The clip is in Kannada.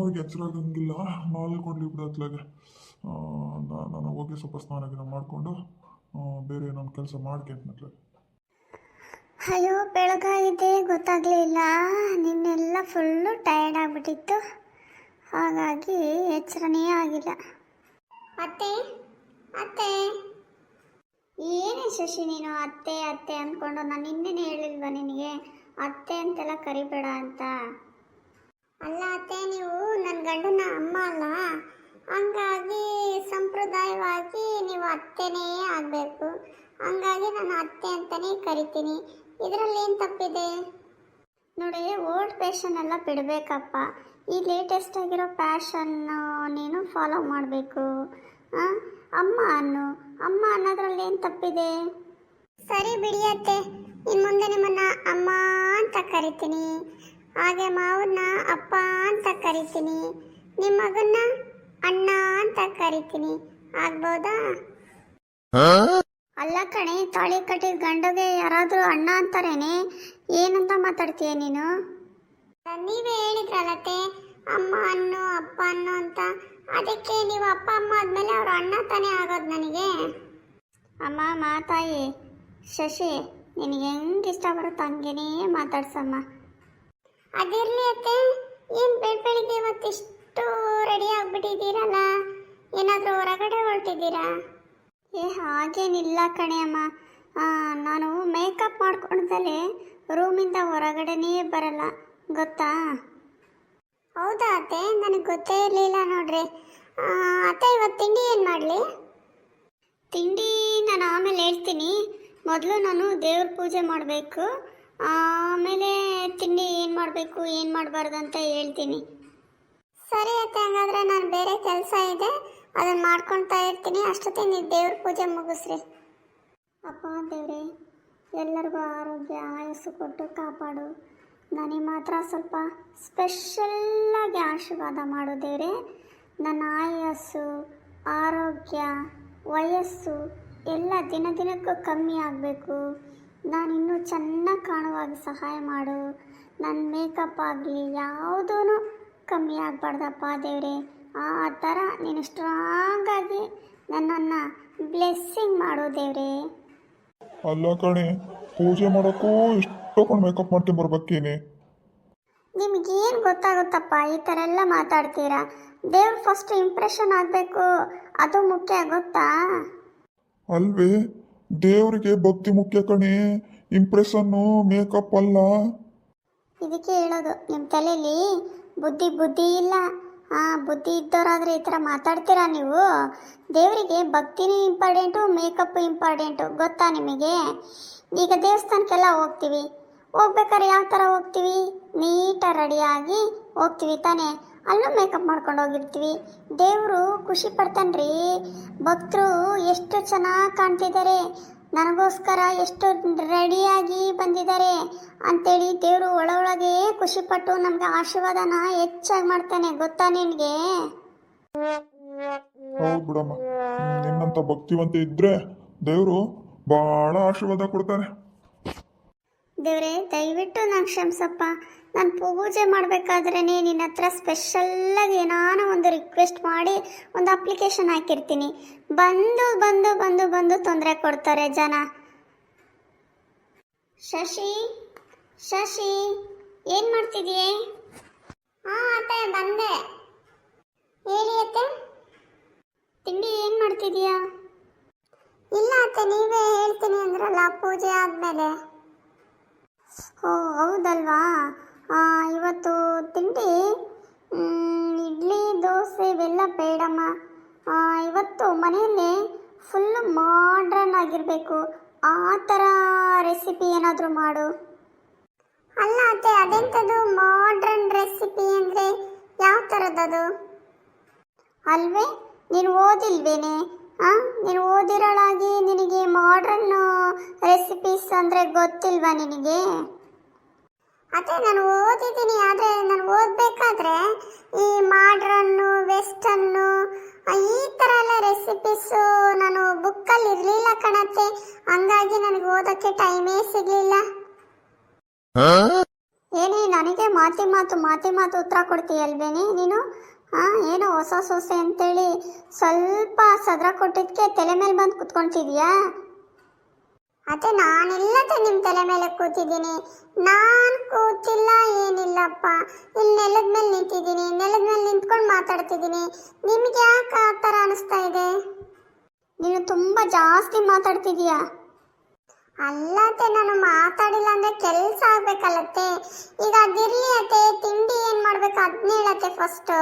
ಅವ್ರಿಗೆ ಎಚ್ಚರ ಆಗಂಗಿಲ್ಲ, ಮಲ್ಕೊಂಡ್ಲಿ ಬಿಡತ್ಲಾಗೆ. ನಾನು ಹೋಗಿ ಸ್ವಲ್ಪ ಸ್ನಾನ ಗಿನ ಮಾಡಿಕೊಂಡು ಬೇರೆ ನನ್ನ ಕೆಲಸ ಮಾಡ್ಕೊಂಡ್ಮೇಲೆ. ಅಯ್ಯೋ, ಬೆಳಗಾಗಿದೆ ಗೊತ್ತಾಗಲಿಲ್ಲ. ನಿನ್ನೆಲ್ಲ ಫುಲ್ಲು ಟಯರ್ಡ್ ಆಗಿಬಿಟ್ಟಿತ್ತು, ಹಾಗಾಗಿ ಎಚ್ಚರನೇ ಆಗಿಲ್ಲ. ಅತ್ತೆ ಅತ್ತೆ, ಏನೇ ಶಶಿ ನೀನು ಅತ್ತೆ ಅತ್ತೆ ಅಂದ್ಕೊಂಡು, ನಾನು ನಿನ್ನೆನೇ ಹೇಳಿಲ್ವಾ ನಿನಗೆ ಅತ್ತೆ ಅಂತೆಲ್ಲ ಕರಿಬೇಡ ಅಂತ? ಅಲ್ಲ ಅತ್ತೆ, ನೀವು ನನ್ನ ಗಂಡನ ಅಮ್ಮ ಅಲ್ಲ, ಹಂಗಾಗಿ ಸಂಪ್ರದಾಯವಾಗಿ ನೀವು ಅತ್ತೆನೇ ಆಗಬೇಕು. ಹಂಗಾಗಿ ನಾನು ಅತ್ತೆ ಅಂತಲೇ ಕರಿತೀನಿ. ಇದರಲ್ಲಿ ಏನು ತಪ್ಪಿದೆ ನೋಡಿ? ಓಲ್ಡ್ ಫ್ಯಾಷನ್ ಎಲ್ಲ ಬಿಡಬೇಕಪ್ಪ. ಈ ಲೇಟೆಸ್ಟ್ ಆಗಿರೋ ಫ್ಯಾಷನ್ನು ನೀನು ಫಾಲೋ ಮಾಡಬೇಕು. ಅಮ್ಮ ಅನ್ನೋದ್ರಲ್ಲಿ ಏನು ತಪ್ಪಿದೆ? ಸರಿ ಬಿಡಿಯತ್ತೆ, ಇನ್ನು ಮುಂದೆ ನಿಮ್ಮನ್ನ ಅಮ್ಮ ಅಂತ ಕರಿತೀನಿ, ಹಾಗೆ ಮಾವನ್ನ ಅಪ್ಪ ಅಂತ ಕರಿತೀನಿ, ನಿಮ್ಮ ಮಗನ್ನ ಅಣ್ಣ ಅಂತ ಕರಿತೀನಿ, ಆಗ್ಬೋದಾ? ಅಲ್ಲ ಕಣೆ, ತಾಳಿ ಕಟ್ಟಿದ ಗಂಡಗೆ ಯಾರಾದರೂ ಅಣ್ಣ ಅಂತಾರೇನೆ, ಏನಂತ ಮಾತಾಡ್ತೀಯ ನೀನು? ನೀವೇ ಹೇಳಿದ್ರಲ್ಲತ್ತೆ ಅಮ್ಮ ಅನ್ನು ಅಪ್ಪ ಅನ್ನು ಅಂತ, ಅದಕ್ಕೆ ನೀವು ಅಪ್ಪ ಅಮ್ಮ ಆದ್ಮೇಲೆ ಅವ್ರ ಅಣ್ಣ ತಾನೇ ಆಗೋದು ನನಗೆ. ಅಮ್ಮ ಮಾತಾಯಿ ಶಶಿ, ನಿನಗೆ ಹೆಂಗೆ ಇಷ್ಟ ಬರುತ್ತೋ ಹಂಗೇನೇ ಮಾತಾಡ್ಸಮ್ಮ. ಅದಿರಲಿ ಅತ್ತೆ, ಏನು ಬೆಳಿಗ್ಗೆ ಇವತ್ತಿಷ್ಟು ರೆಡಿ ಆಗಿಬಿಟ್ಟಿದ್ದೀರಲ್ಲ, ಏನಾದರೂ ಹೊರಗಡೆ ಹೊರಟಿದ್ದೀರಾ? ಹಾಗೇನಿಲ್ಲ ಕಣೆ ಅಮ್ಮ, ನಾನು ಮೇಕಪ್ ಮಾಡ್ಕೊಂಡ್ದಲೇ ರೂಮಿಂದ ಹೊರಗಡೆನೇ ಬರಲ್ಲ, ಗೊತ್ತಾ? ಹೌದಾ ಅತ್ತೆ, ನನಗೆ ಗೊತ್ತೇ ಇರಲಿಲ್ಲ ನೋಡ್ರಿ. ಅತ್ತೆ, ಇವತ್ತು ತಿಂಡಿ ಏನು ಮಾಡಲಿ? ತಿಂಡಿ ನಾನು ಆಮೇಲೆ ಹೇಳ್ತೀನಿ, ಮೊದಲು ನಾನು ದೇವ್ರ ಪೂಜೆ ಮಾಡಬೇಕು, ಆಮೇಲೆ ತಿಂಡಿ ಏನು ಮಾಡಬೇಕು ಏನು ಮಾಡಬಾರ್ದು ಅಂತ ಹೇಳ್ತೀನಿ. ಸರಿ ಅತ್ತೆ, ಹಾಗಾದರೆ ನಾನು ಬೇರೆ ಕೆಲಸ ಇದೆ, ಅದನ್ನು ಮಾಡ್ಕೊಳ್ತಾ ಇರ್ತೀನಿ. ಅಷ್ಟೊತ್ತಿಗೆ ನೀವು ದೇವ್ರ ಪೂಜೆ ಮುಗಿಸ್ರಿ. ಅಪ್ಪ ದೇವ್ರೆ, ಎಲ್ಲರಿಗೂ ಆರೋಗ್ಯ ಆಯಸ್ಸು ಕೊಟ್ಟು ಕಾಪಾಡು. ನನಗೆ ಮಾತ್ರ ಸ್ವಲ್ಪ ಸ್ಪೆಷಲ್ಲಾಗಿ ಆಶೀರ್ವಾದ ಮಾಡು ದೇವ್ರೆ. ನನ್ನ ಆಯಸ್ಸು, ಆರೋಗ್ಯ, ವಯಸ್ಸು ಎಲ್ಲ ದಿನ ದಿನಕ್ಕೂ ಕಮ್ಮಿ ಆಗಬೇಕು. ನಾನು ಇನ್ನೂ ಚೆನ್ನಾಗಿ ಕಾಣುವಾಗಿ ಸಹಾಯ ಮಾಡು. ನನ್ನ ಮೇಕಪ್ ಆಗಲಿ ಯಾವುದೂ ಕಮ್ಮಿ ಆಗಬಾರ್ದಪ್ಪ ದೇವ್ರೆ. ಆ ಥರ ನೀನು ಸ್ಟ್ರಾಂಗಾಗಿ ನನ್ನನ್ನು ಬ್ಲೆಸ್ಸಿಂಗ್ ಮಾಡು ದೇವ್ರೆ. ಅಲ್ಲ ಕಣೆ, ಪೂಜೆ ಮಾಡೋಕ್ಕೂ ಇಷ್ಟೊಂದು ಮೇಕಪ್ ಮಾಡ್ಕೊಂಬರ್ಬೇಕೇನೆ? ನಿಮಗೇನು ಗೊತ್ತಾಗುತ್ತಪ್ಪ ಈ ಥರ ಎಲ್ಲ ಮಾತಾಡ್ತೀರಾ? ದೇವ್ರ ಫಸ್ಟ್ ಇಂಪ್ರೆಷನ್ ಆಗಬೇಕು, ಅದು ಮುಖ್ಯ, ಗೊತ್ತಾ? ಅಲ್ವೇ, ದೇವರಿಗೆ ಭಕ್ತಿ ಮುಖ್ಯ ಕಣೆ, ಇಂಪ್ರೆಷನ್ನು ಮೇಕಪ್ ಅಲ್ಲ. ಇದಕ್ಕೆ ಹೇಳೋದು, ನಿಮ್ಮ ತಲೆಯಲ್ಲಿ ಬುದ್ಧಿ ಇಲ್ಲ. ಬುದ್ಧಿ ಇದ್ದವರಾದರೆ ಈ ಥರ ಮಾತಾಡ್ತೀರಾ ನೀವು? ದೇವರಿಗೆ ಭಕ್ತಿನೂ ಇಂಪಾರ್ಟೆಂಟು, ಮೇಕಪ್ಪು ಇಂಪಾರ್ಟೆಂಟು, ಗೊತ್ತಾ ನಿಮಗೆ? ಈಗ ದೇವಸ್ಥಾನಕ್ಕೆಲ್ಲ ಹೋಗ್ತೀವಿ, ಹೋಗ್ಬೇಕಾದ್ರೆ ಯಾವ ಥರ ಹೋಗ್ತೀವಿ? ನೀಟಾಗಿ ರೆಡಿಯಾಗಿ ಹೋಗ್ತೀವಿ ತಾನೇ? ಅಲ್ಲೂ ಮೇಕಪ್ ಮಾಡ್ಕೊಂಡು ಹೋಗಿರ್ತೀವಿ. ದೇವರು ಖುಷಿ ಪಡ್ತಾನ್ರಿ, ಭಕ್ತರು ಎಷ್ಟು ಚೆನ್ನಾಗಿ ಕಾಣ್ತಿದ್ದಾರೆ, ನನಗೋಸ್ಕರ ಎಷ್ಟು ರೆಡಿಯಾಗಿ ಬಂದಿದ್ದಾರೆ ಅಂತೇಳಿ ದೇವರು ಒಳಗೆ ಖುಷಿಪಟ್ಟು ನಮಗೆ ಆಶೀರ್ವಾದನ ಹೆಚ್ಚಾಗಿ ಮಾಡ್ತಾನೆ, ಗೊತ್ತಾ ನಿನಗೆ? ಹೌದು ಬಿಡಮ್ಮ, ನಿನ್ನಂತ ಭಕ್ತಿವಂತ ಇದ್ರೆ ದೇವರು ಬಹಳ ಆಶೀರ್ವಾದ ಕೊಡ್ತಾನೆ. ದೇವ್ರೆ, ದಯವಿಟ್ಟು ನಂಗೆ ಕ್ಷಮಿಸಪ್ಪ. ನಾನು ಪೂಜೆ ಮಾಡಬೇಕಾದ್ರೆ ನಿನ್ನ ಹತ್ರ ಸ್ಪೆಷಲ್ಲಾಗಿ ಏನಾನ ಒಂದು ರಿಕ್ವೆಸ್ಟ್ ಮಾಡಿ ಒಂದು ಅಪ್ಲಿಕೇಶನ್ ಹಾಕಿರ್ತೀನಿ. ಬಂದು ಬಂದು ಬಂದು ಬಂದು ತೊಂದರೆ ಕೊಡ್ತಾರೆ ಜನ. ಶಶಿ ಶಶಿ, ಏನು ಮಾಡ್ತಿದೀಯೇ? ಅತ್ತೆ ಬಂದೆ. ಹೇಳಿ ಅತ್ತೆ. ತಿಂಡಿ ಏನು ಮಾಡ್ತಿದೀಯಾ? ಇಲ್ಲ ಅತ್ತೆ, ನೀವೇ ಹೇಳ್ತೀನಿ ಅಂದ್ರಲ್ಲ ಪೂಜೆ ಆದಮೇಲೆ. ಓ ಹೌದಲ್ವಾ? ಇವತ್ತು ತಿಂಡಿ ಇಡ್ಲಿ ದೋಸೆ ಇವೆಲ್ಲ ಬೇಡಮ್ಮ. ಇವತ್ತು ಮನೆಯಲ್ಲಿ ಫುಲ್ಲು ಮಾಡ್ರನ್ ಆಗಿರಬೇಕು, ಆ ಥರ ರೆಸಿಪಿ ಏನಾದರೂ ಮಾಡು. ಅಲ್ಲ ಅತ್ತೆ, ಅದೆಂಥದ್ದು ಮಾಡ್ರನ್ ರೆಸಿಪಿ ಅಂದರೆ ಯಾವ ಥರದ್ದದು? ಅಲ್ವೇ, ನೀನು ಓದಿಲ್ವೇನೆ? ನೀನು ಓದಿರೋಳಾಗಿ ನಿನಗೆ ಮಾಡ್ರನ್ ರೆಸಿಪೀಸ್ ಅಂದರೆ ಗೊತ್ತಿಲ್ವಾ ನಿನಗೆ? ಅದೇ ನಾನು ಓದಿದ್ದೀನಿ, ಆದರೆ ನಾನು ಓದಬೇಕಾದ್ರೆ ಈ ಮಾಡ್ರನ್ನು, ವೆಸ್ಟನ್ನು, ಈ ಥರ ಎಲ್ಲ ರೆಸಿಪೀಸು ನಾನು ಬುಕ್ಕಲ್ಲಿ ಇರಲಿಲ್ಲ ಕಣತ್ತೆ. ಹಂಗಾಗಿ ನನಗೆ ಓದೋಕ್ಕೆ ಟೈಮೇ ಸಿಗಲಿಲ್ಲ. ಏನೇ ನನಗೆ ಮಾತಿ ಮಾತು ಉತ್ತರ ಕೊಡ್ತೀಯಲ್ವೇನೆ ನೀನು? ಹಾಂ, ಏನೋ ಹೊಸ ಸೊಸೆ ಅಂತೇಳಿ ಸ್ವಲ್ಪ ಸದ್ರ ಕೊಟ್ಟಿದ್ದಕ್ಕೆ ತಲೆ ಮೇಲೆ ಬಂದು ಕುತ್ಕೊಳ್ತಿದ್ಯಾ? ಅದೇ ನಾನೆಲ್ಲದೆ ನಿಮ್ಮ ತಲೆ ಮೇಲೆ ಕೂತಿದ್ದೀನಿ. ನಾನು ಕೂತಿಲ್ಲ ಏನಿಲ್ಲಪ್ಪ, ಇಲ್ಲಿ ನೆಲದ ಮೇಲೆ ನಿಂತಿದ್ದೀನಿ. ನೆಲದ ಮೇಲೆ ನಿಂತ್ಕೊಂಡು ಮಾತಾಡ್ತಿದ್ದೀನಿ. ನಿಮ್ಗೆ ಯಾಕೆ ಆ ಥರ ಅನಿಸ್ತಾ ಇದೆ? ನೀನು ತುಂಬ ಜಾಸ್ತಿ ಮಾತಾಡ್ತಿದೀಯಾ. ಅಲ್ಲತ್ತೆ, ನಾನು ಮಾತಾಡಿಲ್ಲ ಅಂದರೆ ಕೆಲಸ ಆಗಬೇಕಲ್ಲತ್ತೆ. ಈಗ ಅದಿರಲಿ ಅತ್ತೆ, ತಿಂಡಿ ಏನು ಮಾಡಬೇಕು ಅದನ್ನ ಹೇಳತ್ತೆ ಫಸ್ಟು.